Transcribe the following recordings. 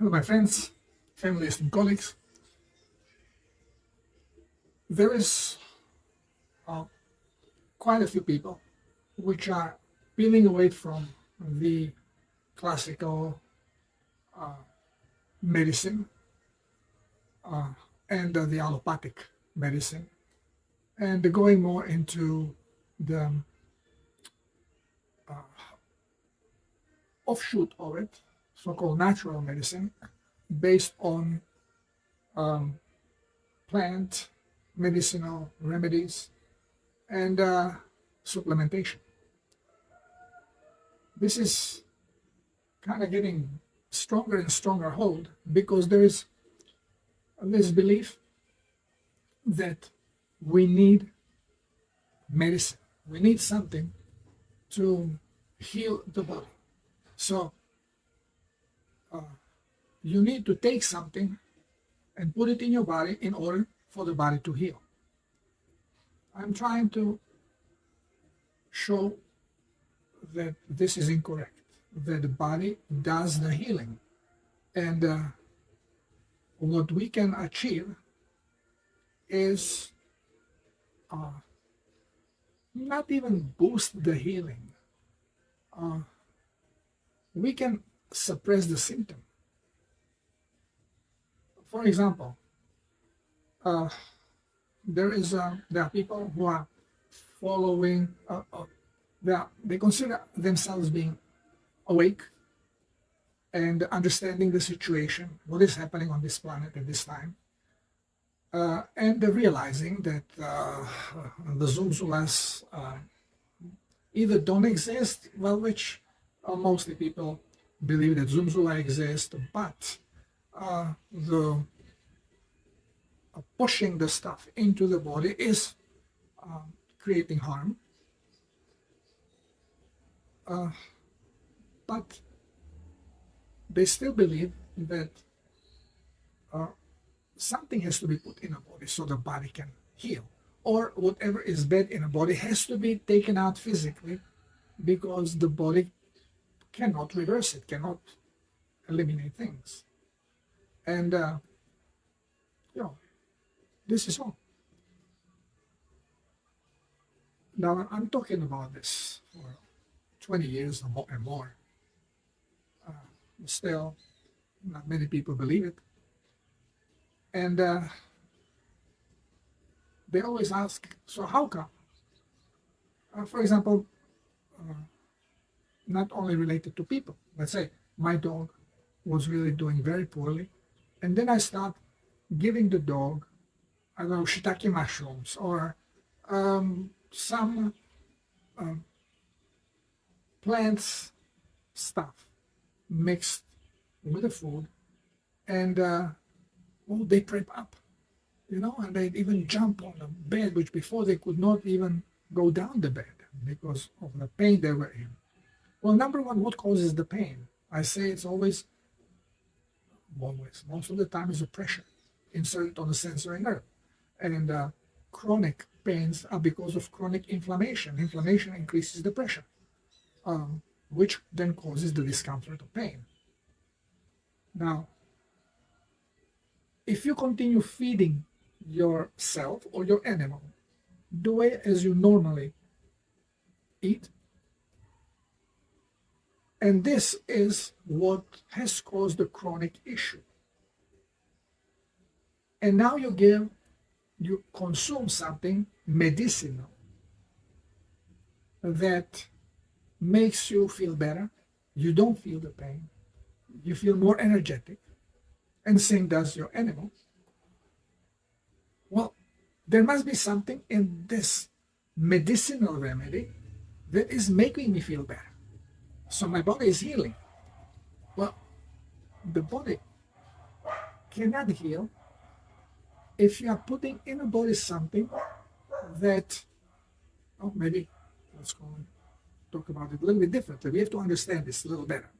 Hello, my friends, families, and colleagues. There is uh, quite a few people which are peeling away from the classical medicine uh, and the allopathic medicine, and going more into the offshoot of it, so-called natural medicine, based on plant medicinal remedies and supplementation. This is kind of getting stronger and stronger hold because there is this belief that we need medicine. We need something to heal the body. So you need to take something and put it in your body in order for the body to heal. I'm trying to show that this is incorrect, that the body does the healing. And what we can achieve is not even boost the healing. We can suppress the symptom. For example, there are people who are following, they consider themselves being awake and understanding the situation, what is happening on this planet at this time, and realizing that the Zumzulas either don't exist, well, which mostly people believe that Zumzula exists, but the pushing the stuff into the body is creating harm. But they still believe that something has to be put in a body so the body can heal, or whatever is bad in a body has to be taken out physically because the body cannot reverse it, cannot eliminate things. And this is all. Now I'm talking about this for 20 years and more. Still, not many people believe it. And they always ask, so how come? For example, not only related to people. Let's say my dog was really doing very poorly, and then I start giving the dog, I don't know, shiitake mushrooms or some plants stuff mixed with the food, and they prep up, and they even jump on the bed, which before they could not even go down the bed because of the pain they were in. Well, number one, what causes the pain? I say it's always, most of the time, is a pressure inserted on the sensory nerve. And chronic pains are because of chronic inflammation. Inflammation increases the pressure, which then causes the discomfort of pain. Now, if you continue feeding yourself or your animal the way as you normally eat, and this is what has caused the chronic issue. And now you consume something medicinal that makes you feel better. You don't feel the pain. You feel more energetic. And same does your animal. Well, there must be something in this medicinal remedy that is making me feel better. So my body is healing. Well, the body cannot heal if you are putting in a body something that, maybe let's go and talk about it a little bit differently. We have to understand this a little better.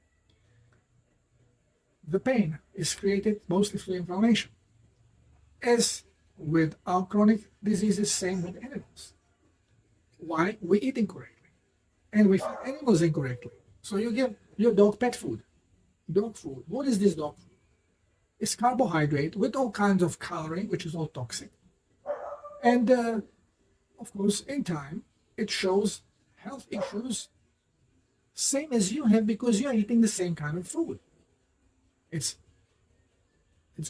The pain is created mostly through inflammation. As with our chronic diseases, same with animals. Why? We eat incorrectly. And we feed animals incorrectly. So you give your dog pet food, dog food. What is this dog food? is carbohydrate with all kinds of calorie, which is all toxic. And of course, in time, it shows health issues, same as you have, because you're eating the same kind of food. It's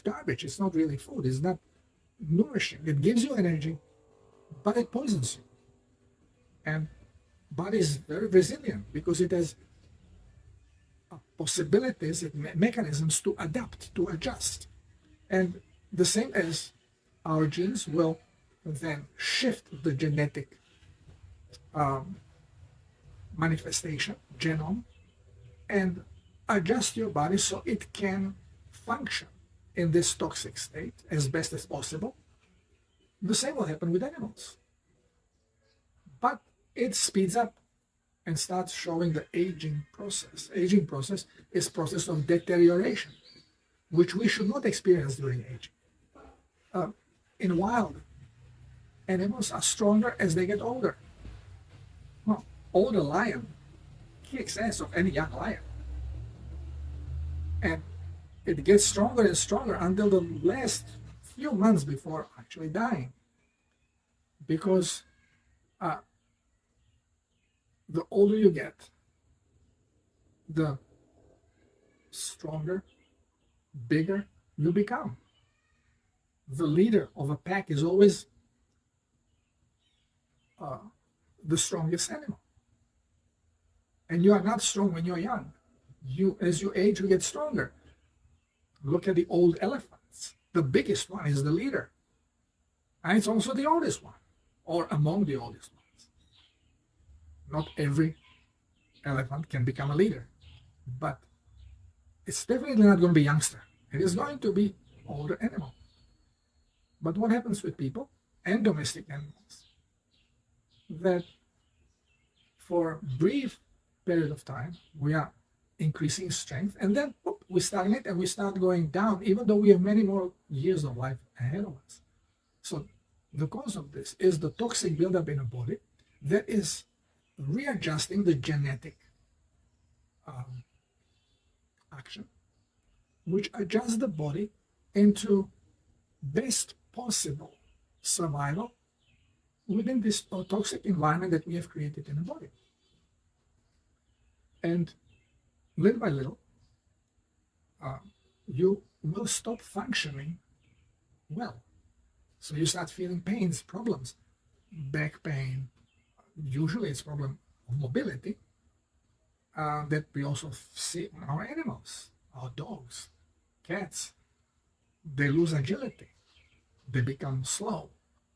garbage. It's not really food. It's not nourishing. It gives you energy, but it poisons you. And body is very resilient because it has possibilities, mechanisms to adapt, to adjust. And the same as our genes will then shift the genetic manifestation, genome, and adjust your body so it can function in this toxic state as best as possible. The same will happen with animals. But it speeds up and starts showing the aging process. Aging process is process of deterioration, which we should not experience during aging. In wild, animals are stronger as they get older. Well, older lion kicks ass of any young lion. And it gets stronger and stronger until the last few months before actually dying. Because the older you get, the stronger, bigger you become. The leader of a pack is always the strongest animal. And you are not strong when you're young. As you age, you get stronger. Look at the old elephants. The biggest one is the leader. And it's also the oldest one, or among the oldest ones. Not every elephant can become a leader, but it's definitely not going to be youngster. It is going to be older animal. But what happens with people and domestic animals? That for a brief period of time, we are increasing strength, and then we stagnate and we start going down, even though we have many more years of life ahead of us. So the cause of this is the toxic buildup in a body that is readjusting the genetic action, which adjusts the body into best possible survival within this toxic environment that we have created in the body. And little by little, you will stop functioning well. So you start feeling pains, problems, back pain. Usually it's problem of mobility that we also see in our animals, our dogs, cats. They lose agility. They become slow.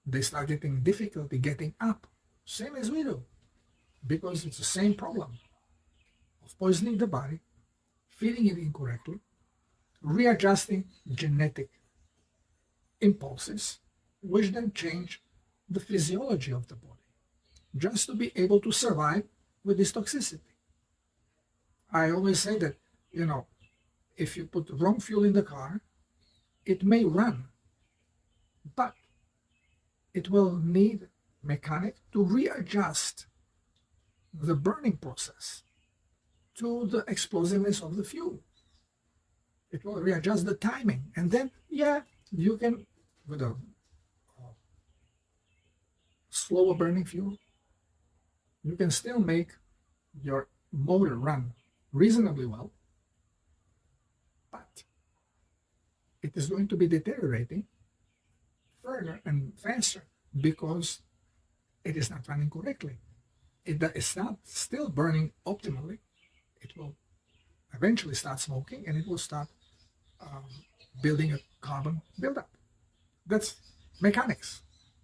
They start getting difficulty getting up, same as we do, because it's the same problem of poisoning the body, feeding it incorrectly, readjusting genetic impulses, which then change the physiology of the body, just to be able to survive with this toxicity. I always say that, if you put wrong fuel in the car, it may run, but it will need mechanic to readjust the burning process to the explosiveness of the fuel. It will readjust the timing, and then you can, with a slower burning fuel, you can still make your motor run reasonably well, but it is going to be deteriorating further and faster because it is not running correctly. It's not still burning optimally. It will eventually start smoking, and it will start building a carbon buildup. That's mechanics.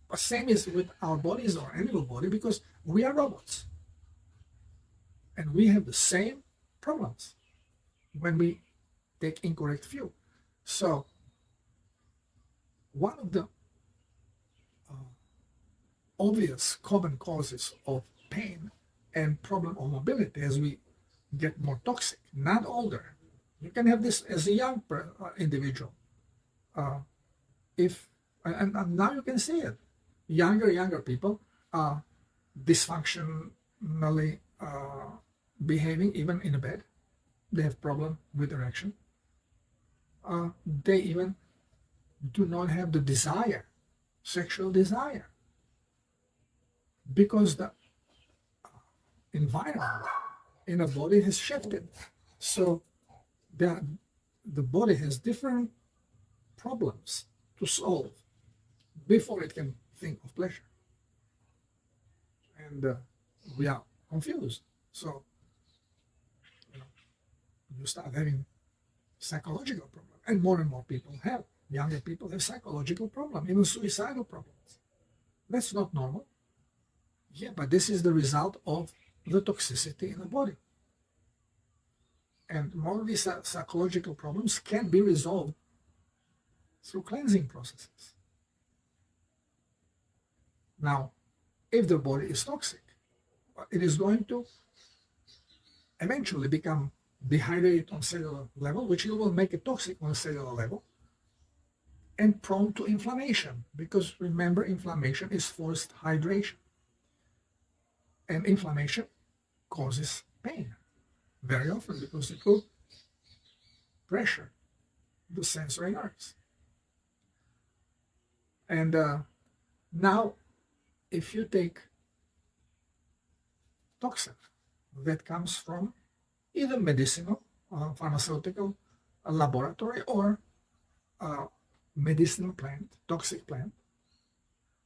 But same is with our bodies or animal body, because we are robots. And we have the same problems when we take incorrect fuel. So one of the obvious common causes of pain and problem of mobility as we get more toxic, not older. You can have this as a young individual. And now you can see it. Younger people are dysfunctionally behaving even in a bed. They have problem with erection. they even do not have the desire, sexual desire, because the environment in the body has shifted. So the body has different problems to solve before it can think of pleasure. And we are confused. So you start having psychological problems, and more people have. Younger people have psychological problems, even suicidal problems. That's not normal. Yeah, but this is the result of the toxicity in the body. And more of these psychological problems can be resolved through cleansing processes. Now, if the body is toxic, it is going to eventually become dehydrated on cellular level, which will make it toxic on a cellular level, and prone to inflammation, because remember, inflammation is forced hydration. And inflammation causes pain very often because it will pressure the sensory nerves. And now, if you take toxin that comes from either medicinal, pharmaceutical, a laboratory, or medicinal plant, toxic plant,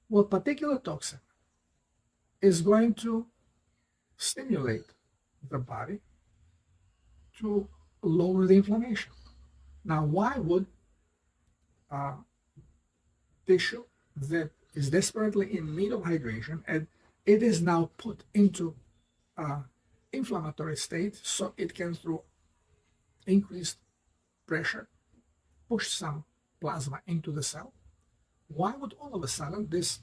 well, particular toxin is going to stimulate the body to lower the inflammation. Now, why would tissue that is desperately in need of hydration, and it is now put into inflammatory state, so it can, through increased pressure, push some plasma into the cell? Why would all of a sudden this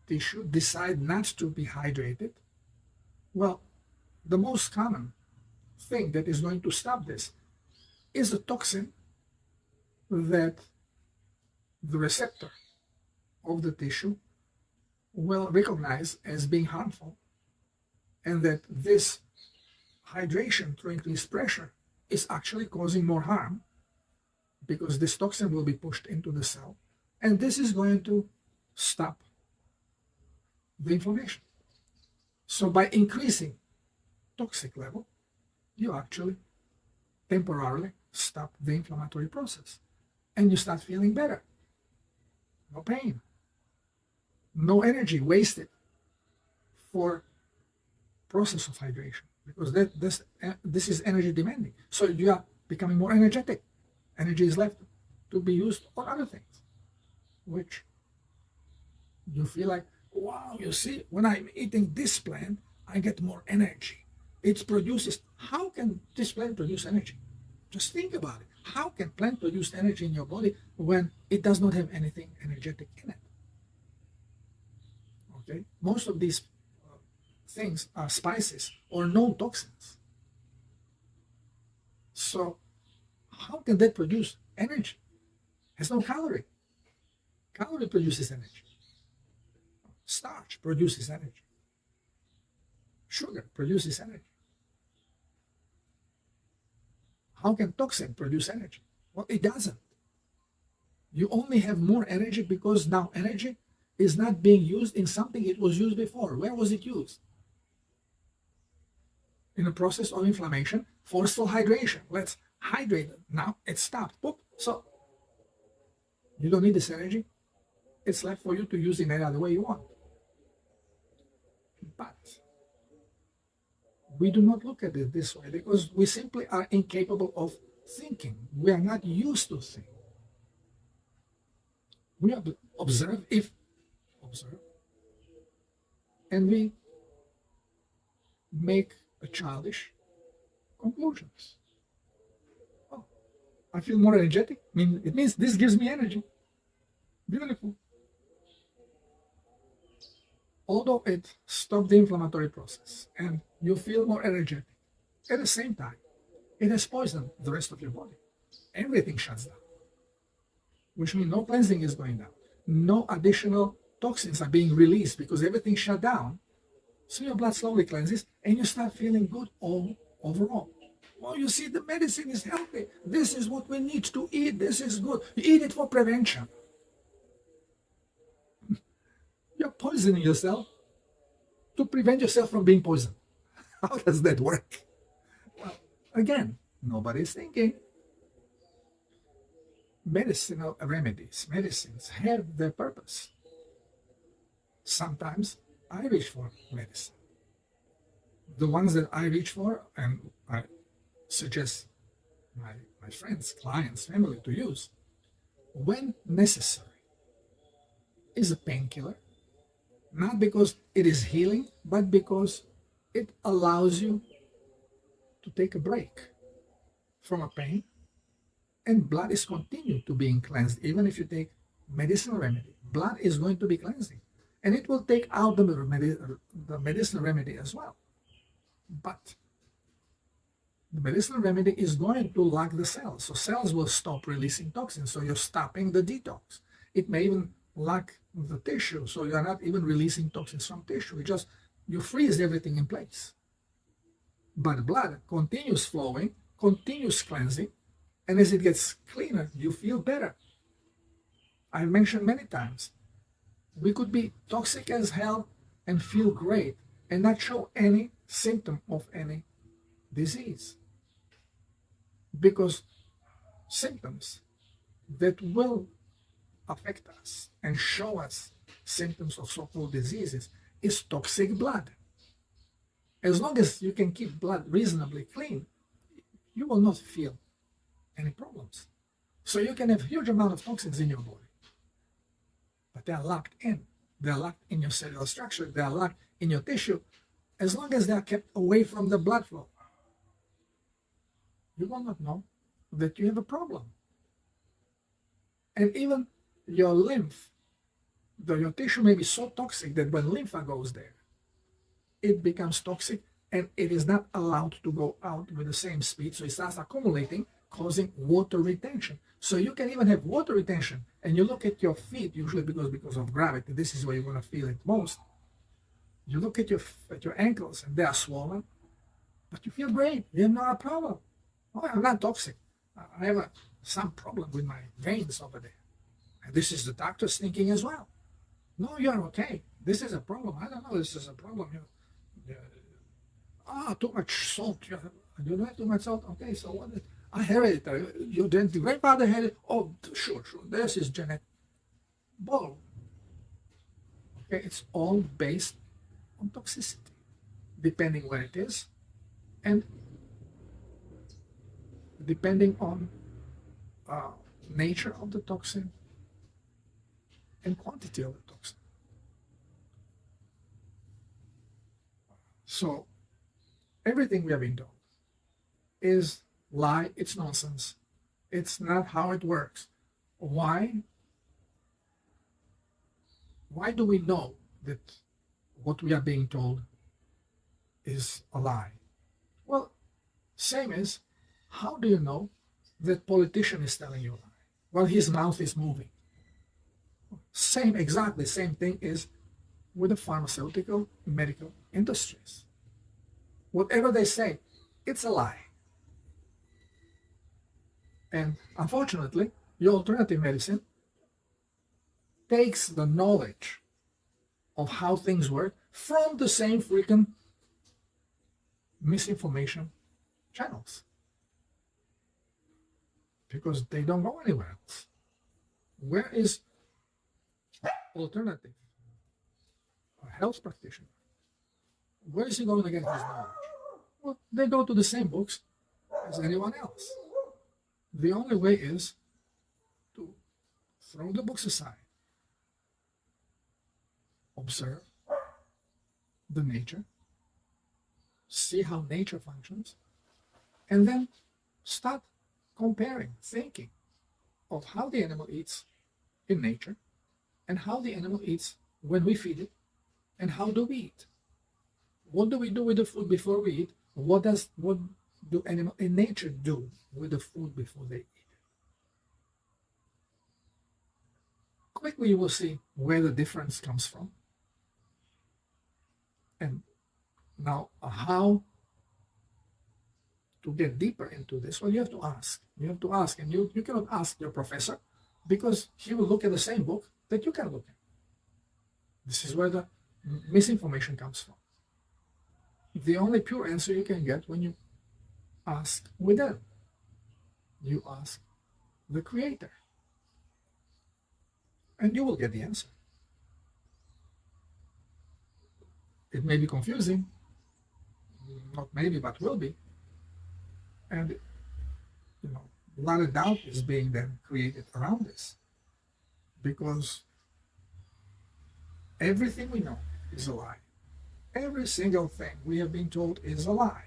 tissue decide not to be hydrated? Well, the most common thing that is going to stop this is a toxin that the receptor of the tissue will recognize as being harmful, and that this hydration through increased pressure is actually causing more harm, because this toxin will be pushed into the cell, and this is going to stop the inflammation. So by increasing toxic level, you actually temporarily stop the inflammatory process, and you start feeling better. No pain, no energy wasted for process of hydration, because this is energy demanding. So you are becoming more energetic. Energy is left to be used on other things, which you feel like, wow, you see, when I'm eating this plant, I get more energy. It produces. How can this plant produce energy? Just think about it. How can plant produce energy in your body when it does not have anything energetic in it? Okay, most of these things are spices or known toxins. So how can that produce energy? Has no calorie. Calorie produces energy. Starch produces energy. Sugar produces energy. How can toxin produce energy? Well, it doesn't. You only have more energy because now energy is not being used in something it was used before. Where was it used? In a process of inflammation, forceful hydration. Let's hydrate it. Now it stopped. Boop. So you don't need this energy. It's left for you to use in any other way you want. But we do not look at it this way because we simply are incapable of thinking. We are not used to thinking. We observe, and we make a childish conclusions. Oh, I feel more energetic. I mean, it means this gives me energy. Beautiful. Although it stops the inflammatory process and you feel more energetic, at the same time, it has poisoned the rest of your body. Everything shuts down, which means no cleansing is going down. No additional toxins are being released because everything shut down. So your blood slowly cleanses and you start feeling good overall. Well, you see, the medicine is healthy. This is what we need to eat. This is good. You eat it for prevention. You're poisoning yourself to prevent yourself from being poisoned. How does that work? Well, again, nobody's thinking. Medicinal remedies, medicines have their purpose. Sometimes I reach for medicine. The ones that I reach for and I suggest my friends, clients, family to use when necessary is a painkiller, not because it is healing, but because it allows you to take a break from a pain, and blood is continued to being cleansed. Even if you take medicinal remedy, blood is going to be cleansing, and it will take out the medicinal remedy as well. But the medicinal remedy is going to lock the cells, so cells will stop releasing toxins, so you're stopping the detox. It may even lock the tissue, so you're not even releasing toxins from tissue. You freeze everything in place. But blood continues flowing, continues cleansing, and as it gets cleaner, you feel better. I've mentioned many times, we could be toxic as hell and feel great and not show any symptom of any disease. Because symptoms that will affect us and show us symptoms of so-called diseases is toxic blood. As long as you can keep blood reasonably clean, you will not feel any problems. So you can have huge amount of toxins in your body, but they are locked in. They are locked in your cellular structure. They are locked in your tissue. As long as they are kept away from the blood flow, you will not know that you have a problem. And even your lymph, your tissue may be so toxic that when lymph goes there, it becomes toxic and it is not allowed to go out with the same speed. So it starts accumulating, causing water retention. So you can even have water retention, and you look at your feet, usually because of gravity, this is where you're going to feel it most. You look at your ankles and they are swollen, but you feel great. You have no problem. Oh, I'm not toxic. I have some problem with my veins over there. And this is the doctor's thinking as well. No, you're okay. This is a problem. I don't know. This is a problem. Too much salt. You don't have too much salt. Okay, so what? I hereditary. Your grandfather had it. Oh, sure. This is genetic. Bull. Okay, it's all based on toxicity, depending where it is, and depending on nature of the toxin and quantity of the toxin. So everything we have been told is lie, it's nonsense. It's not how it works. Why? Why do we know that what we are being told is a lie? Well, same as, how do you know that politician is telling you a lie? Well, his mouth is moving. Exactly same thing is with the pharmaceutical medical industries. Whatever they say, it's a lie. And unfortunately, your alternative medicine takes the knowledge of how things work from the same freaking misinformation channels, because they don't go anywhere else. Where is alternative a health practitioner? Where is he going to get his knowledge? Well, they go to the same books as anyone else. The only way is to throw the books aside, observe the nature, see how nature functions, and then start comparing, thinking of how the animal eats in nature and how the animal eats when we feed it, and how do we eat. What do we do with the food before we eat? What do animals in nature do with the food before they eat it? Quickly you will see where the difference comes from. And now how to get deeper into this, well, you have to ask. You have to ask, and you cannot ask your professor because he will look at the same book that you can look at. This is where the misinformation comes from. The only pure answer you can get when you ask within. You ask the Creator. And you will get the answer. It may be confusing, not maybe, but will be. And, a lot of doubt is being then created around this. Because everything we know is a lie. Every single thing we have been told is a lie.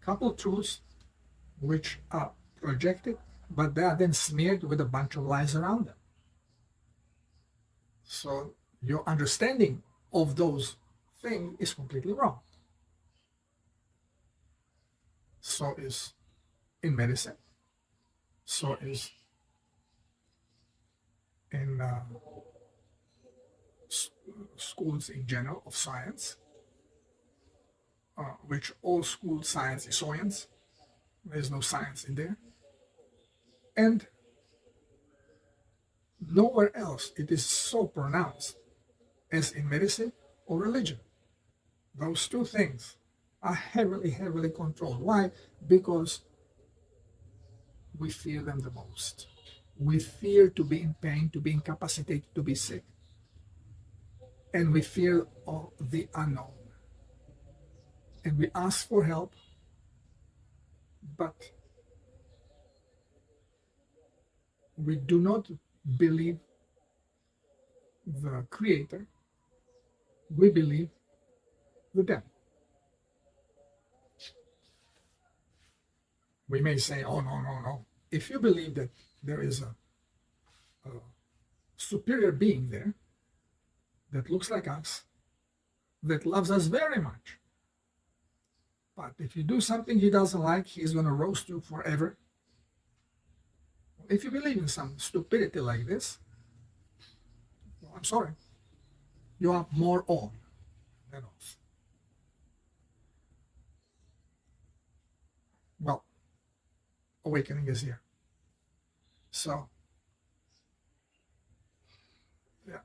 Couple truths which are projected, but they are then smeared with a bunch of lies around them. So your understanding of those things is completely wrong. So is in medicine. So is in schools in general of science, which all school science is science. There's no science in there. And nowhere else it is so pronounced as in medicine or religion. Those two things are heavily, heavily controlled. Why? Because we fear them the most. We fear to be in pain, to be incapacitated, to be sick. And we fear of the unknown. And we ask for help, but we do not believe the Creator. We believe the devil. We may say, oh, no. If you believe that there is a superior being there that looks like us, that loves us very much, but if you do something he doesn't like, he's going to roast you forever. If you believe in some stupidity like this, well, I'm sorry, you are more on than off. Well, awakening is here. So, yeah,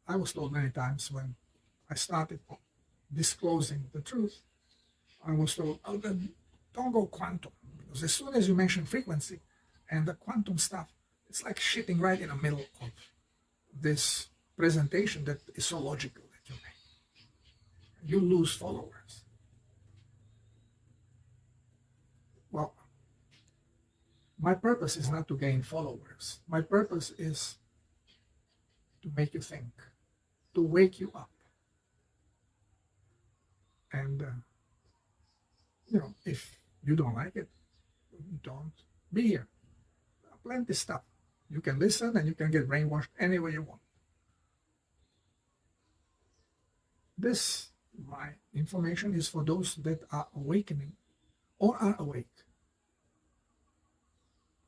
I was told many times when I started disclosing the truth, I was told, oh, then don't go quantum, because as soon as you mention frequency and the quantum stuff, it's like shitting right in the middle of this presentation that is so logical that you make. You lose followers. Well, my purpose is not to gain followers. My purpose is to make you think, to wake you up. And, if you don't like it, don't be here. Plenty of stuff. You can listen and you can get brainwashed any way you want. This, my information, is for those that are awakening or are awake,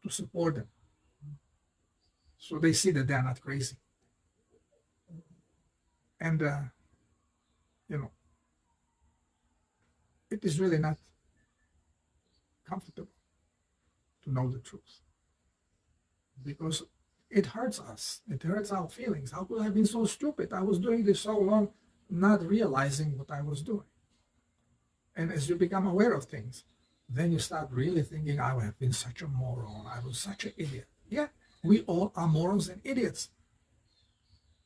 to support them, so they see that they are not crazy. And, it is really not comfortable to know the truth, because it hurts us. It hurts our feelings. How could I have been so stupid? I was doing this so long, not realizing what I was doing. And as you become aware of things, then you start really thinking, I have been such a moron. I was such an idiot. Yeah, we all are morons and idiots,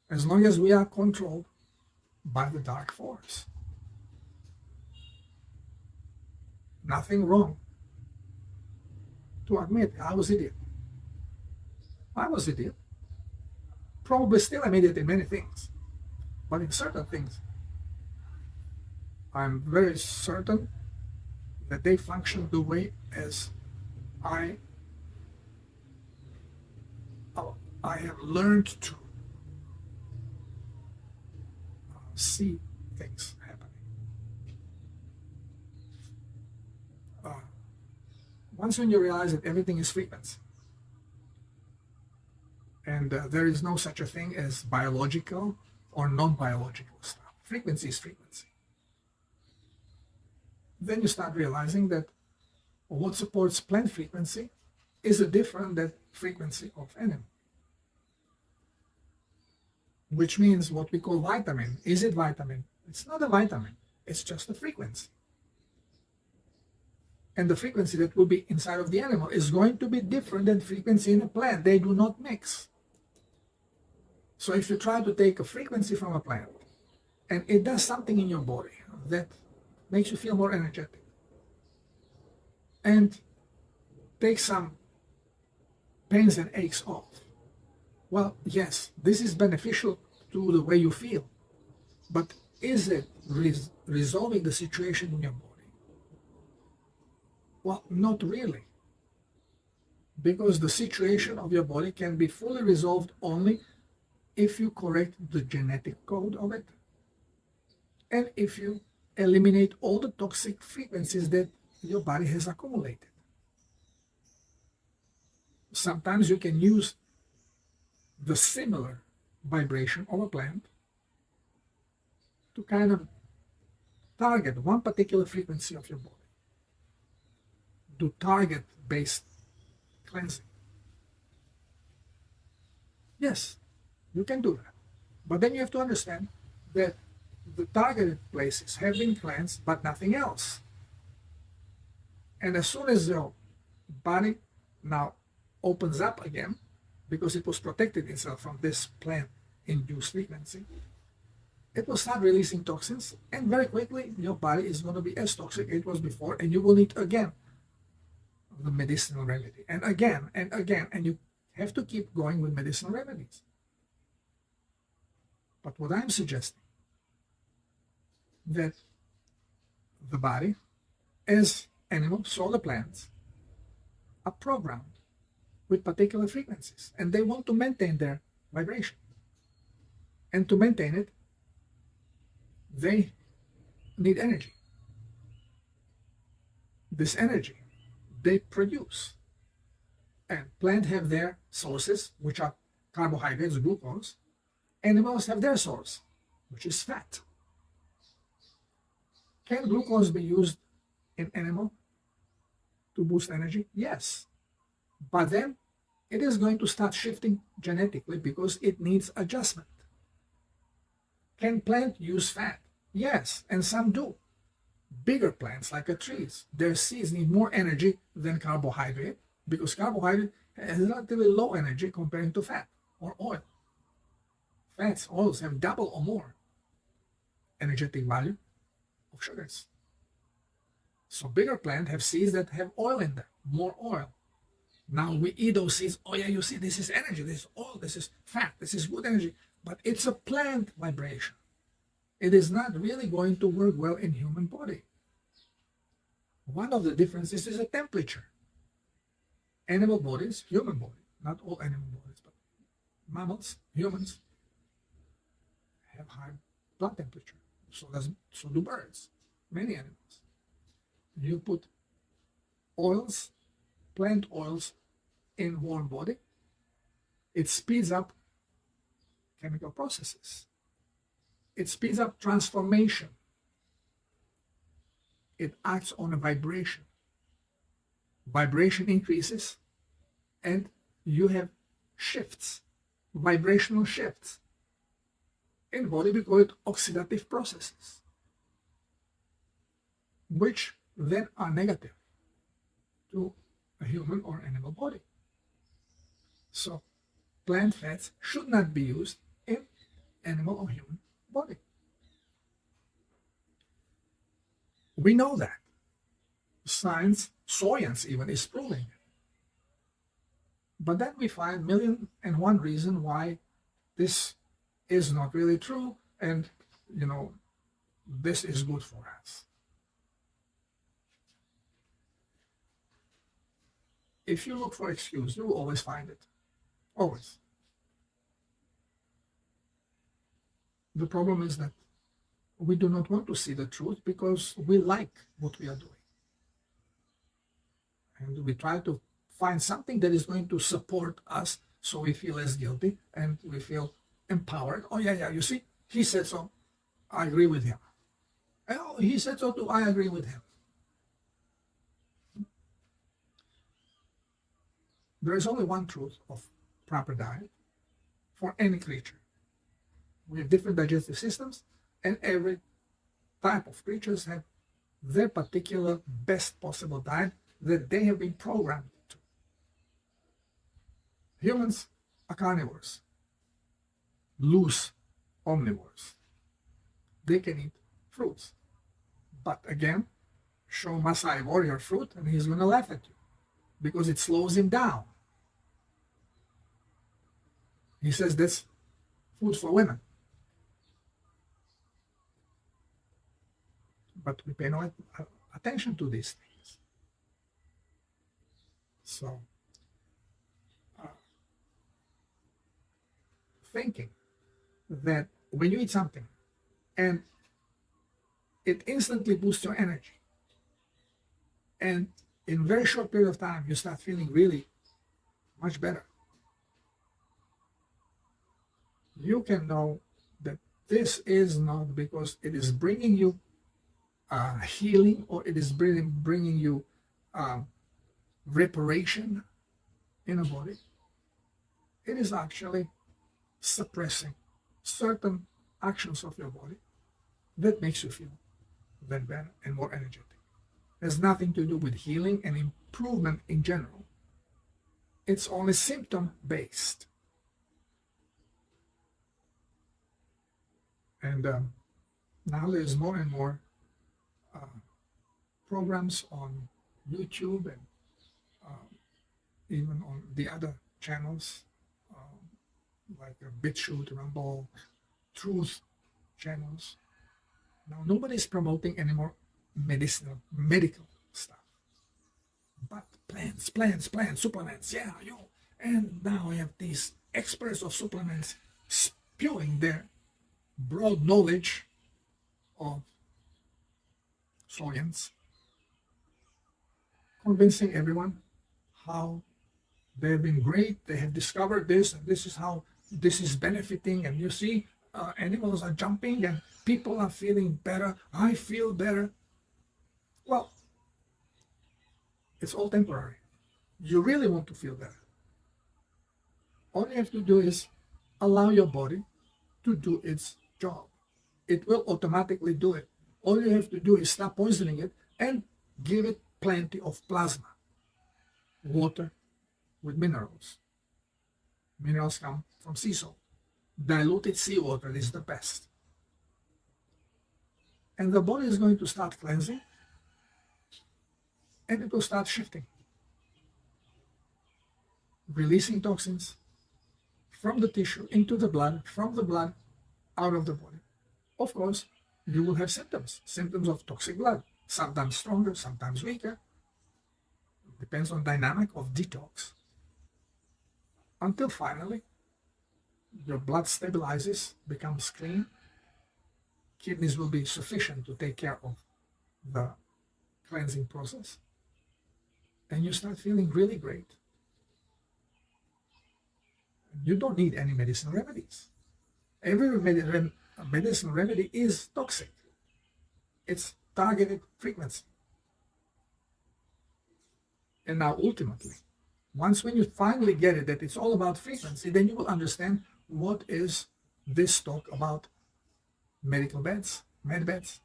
as long as we are controlled by the dark force. Nothing wrong to admit I was idiot. I was idiot. Probably still am idiot in many things, but in certain things, I'm very certain that they function the way as I have learned to see things happening. Once when you realize that everything is frequency, and there is no such a thing as biological or non-biological stuff. Frequency is frequency. then you start realizing that what supports plant frequency is a different than frequency of animal. Which means what we call vitamin. Is it vitamin? It's not a vitamin. It's just a frequency. And the frequency that will be inside of the animal is going to be different than frequency in a plant. They do not mix. So if you try to take a frequency from a plant and it does something in your body that makes you feel more energetic and takes some pains and aches off, well, yes, this is beneficial to the way you feel, but is it resolving the situation in your body? Well, not really, because the situation of your body can be fully resolved only if you correct the genetic code of it and if you eliminate all the toxic frequencies that your body has accumulated. Sometimes you can use the similar vibration of a plant to kind of target one particular frequency of your body. Do target-based cleansing. Yes, you can do that. But then you have to understand that the targeted places have been cleansed, but nothing else. And as soon as your body now opens up again, because it was protected itself from this plant-induced frequency, it will start releasing toxins, and very quickly your body is going to be as toxic as it was before, and you will need again the medicinal remedy, and again, and you have to keep going with medicinal remedies. But what I'm suggesting, that the body, as animals, so the plants, are programmed with particular frequencies, and they want to maintain their vibration. And to maintain it, they need energy. This energy they produce. And plants have their sources, which are carbohydrates, glucose. Animals have their source, which is fat. Can glucose be used in animal to boost energy? Yes. But then it is going to start shifting genetically because it needs adjustment. Can plant use fat? Yes, and some do. Bigger plants like trees, their seeds need more energy than carbohydrate because carbohydrate has relatively low energy compared to fat or oil. Fats, oils have double or more energetic value of sugars. So bigger plants have seeds that have oil in them, more oil. Now we eat those seeds. Oh yeah, you see, this is energy, this is oil, this is fat, this is good energy. But it's a plant vibration. It is not really going to work well in human body. One of the differences is the temperature. Animal bodies, human body, not all animal bodies, but mammals, humans, have high blood temperature. So do birds, many animals. You put oils, plant oils in warm body, it speeds up chemical processes. It speeds up transformation. It acts on a vibration. Vibration increases and you have shifts, vibrational shifts. In body we call it oxidative processes, which then are negative to a human or animal body. So plant fats should not be used in animal or human body. We know that. Science even is proving it. But then we find 1,000,001 reason why this is not really true, and this is good for us. If you look for excuse, you will always find it. Always. The problem is that we do not want to see the truth because we like what we are doing. And we try to find something that is going to support us so we feel less guilty and we feel empowered. Oh, yeah, you see, he said so. I agree with him. Oh, he said so too. I agree with him. There is only one truth of proper diet for any creature. We have different digestive systems, and every type of creatures have their particular best possible diet that they have been programmed to. Humans are carnivores, loose omnivores. They can eat fruits. But again, show Masai warrior fruit and he's going to laugh at you because it slows him down. He says that's food for women. But we pay no attention to these things. So, thinking that when you eat something and it instantly boosts your energy, and in a very short period of time you start feeling really much better, you can know that this is not because it is bringing you healing, or it is bringing you reparation in a body. It is actually suppressing certain actions of your body that makes you feel then better and more energetic. It has nothing to do with healing and improvement in general. It's only symptom based. And now there's more and more programs on YouTube and even on the other channels like BitChute, Rumble, Truth channels. Now nobody's promoting any more medical stuff, but plants, supplements. Yeah, and now we have these experts of supplements spewing their broad knowledge of science, convincing everyone how they've been great, they have discovered this, and this is how this is benefiting, and you see animals are jumping and people are feeling better, I feel better. Well, it's all temporary. You really want to feel better. All you have to do is allow your body to do its job. It will automatically do it. All you have to do is stop poisoning it and give it plenty of plasma, water with minerals. Minerals come from sea salt. Diluted seawater is the best. And the body is going to start cleansing, and it will start shifting, releasing toxins from the tissue into the blood, from the blood out of the body. Of course, you will have symptoms of toxic blood, sometimes stronger, sometimes weaker. Depends on dynamic of detox. Until finally, your blood stabilizes, becomes clean. Kidneys will be sufficient to take care of the cleansing process. And you start feeling really great. You don't need any medicinal remedies. Every medicinal remedy is toxic. It's targeted frequency. And now ultimately, when you finally get it, that it's all about frequency, then you will understand what is this talk about medical beds, med beds,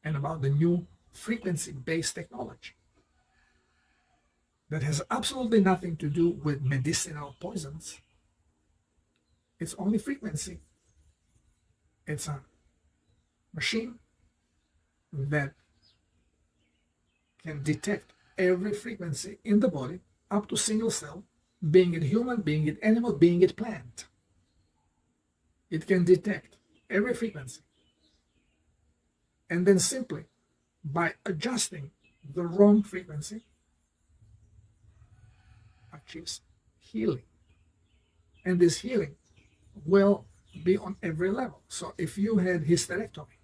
and about the new frequency-based technology that has absolutely nothing to do with medicinal poisons. It's only frequency. It's a machine that can detect every frequency in the body up to single cell, being it human, being it animal, being it plant. It can detect every frequency. And then simply by adjusting the wrong frequency, achieves healing. And this healing will be on every level. So if you had hysterectomy,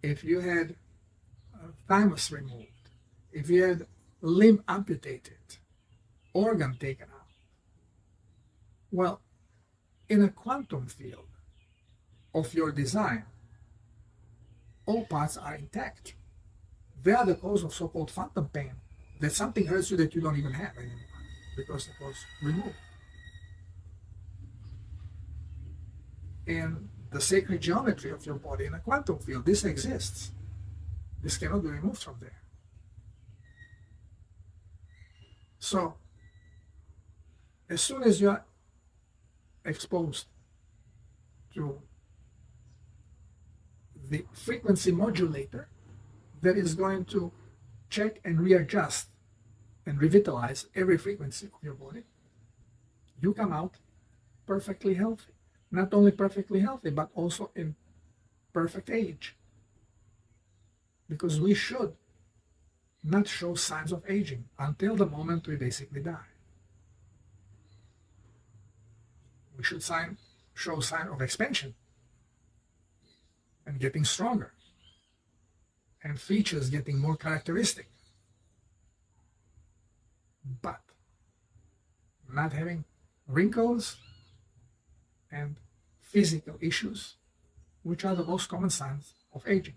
if you had thymus removed, if you had limb amputated, organ taken out, well, in a quantum field of your design, all parts are intact. They are the cause of so-called phantom pain, that something hurts you that you don't even have anymore. because it was removed. In the sacred geometry of your body in a quantum field, this exists. This cannot be removed from there. So, as soon as you are exposed to the frequency modulator that is going to check and readjust and revitalize every frequency of your body, you come out perfectly healthy. Not only perfectly healthy, but also in perfect age. Because we should not show signs of aging until the moment we basically die. We should show sign of expansion and getting stronger and features getting more characteristic, but not having wrinkles and physical issues, which are the most common signs of aging.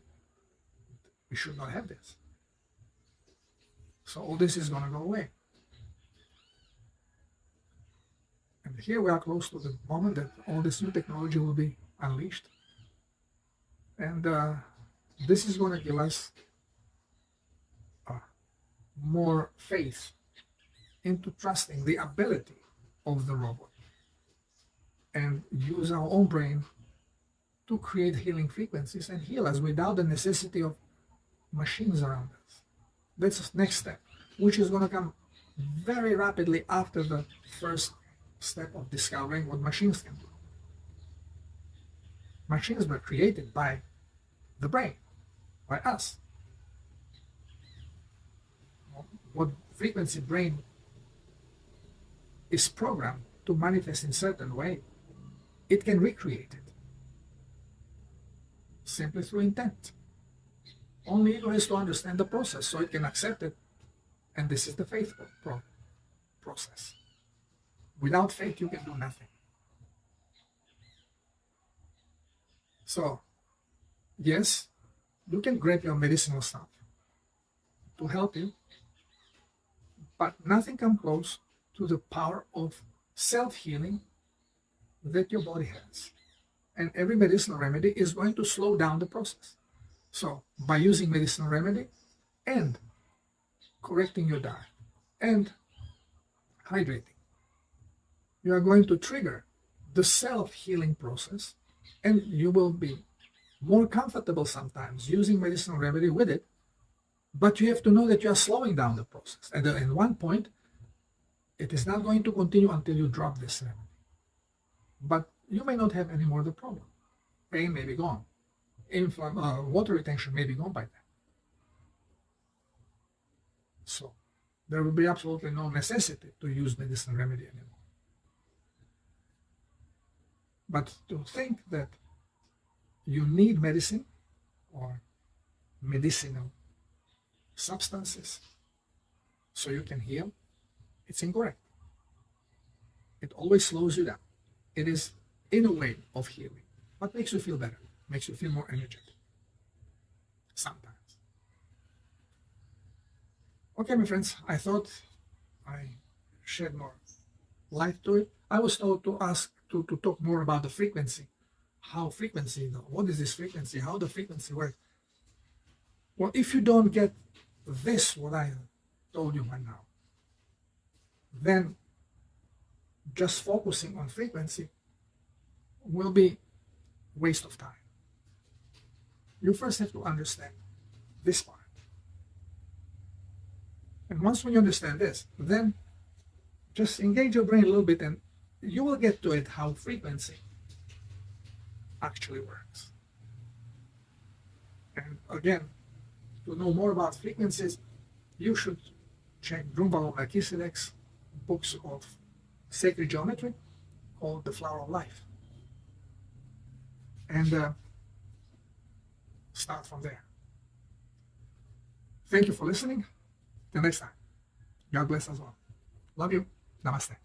We should not have this. So all this is going to go away. And here we are close to the moment that all this new technology will be unleashed. And this is going to give us more faith into trusting the ability of the robot and use our own brain to create healing frequencies and heal us without the necessity of machines around us. That's the next step, which is going to come very rapidly after the first step of discovering what machines can do. Machines were created by the brain, by us. What frequency brain is programmed to manifest in certain way, it can recreate it simply through intent. Only ego has to understand the process so it can accept it, and this is the faith process. Without faith, you can do nothing. So, yes, you can grab your medicinal stuff to help you, but nothing comes close to the power of self-healing that your body has. And every medicinal remedy is going to slow down the process. So, by using medicinal remedy and correcting your diet and hydrating, you are going to trigger the self-healing process, and you will be more comfortable sometimes using medicinal remedy with it, but you have to know that you are slowing down the process. And at one point, it is not going to continue until you drop this remedy. But you may not have any more of the problem. Pain may be gone. Water retention may be gone by then. So there will be absolutely no necessity to use medicinal remedy anymore. But to think that you need medicine or medicinal substances so you can heal, it's incorrect. It always slows you down. It is in a way of healing, but makes you feel better, makes you feel more energetic. Sometimes. Okay, my friends, I thought I shed more light to it. I was told to ask to talk more about the frequency. How frequency, what is this frequency? How the frequency works? Well, if you don't get this, what I told you right now, then just focusing on frequency will be waste of time. You first have to understand this part. And once when you understand this, then just engage your brain a little bit and you will get to it how frequency actually works. And again, to know more about frequencies, you should check Rumble and Bitchute's books of sacred geometry called The Flower of Life. And start from there. Thank you for listening. Till next time. God bless us all. Love you. Namaste.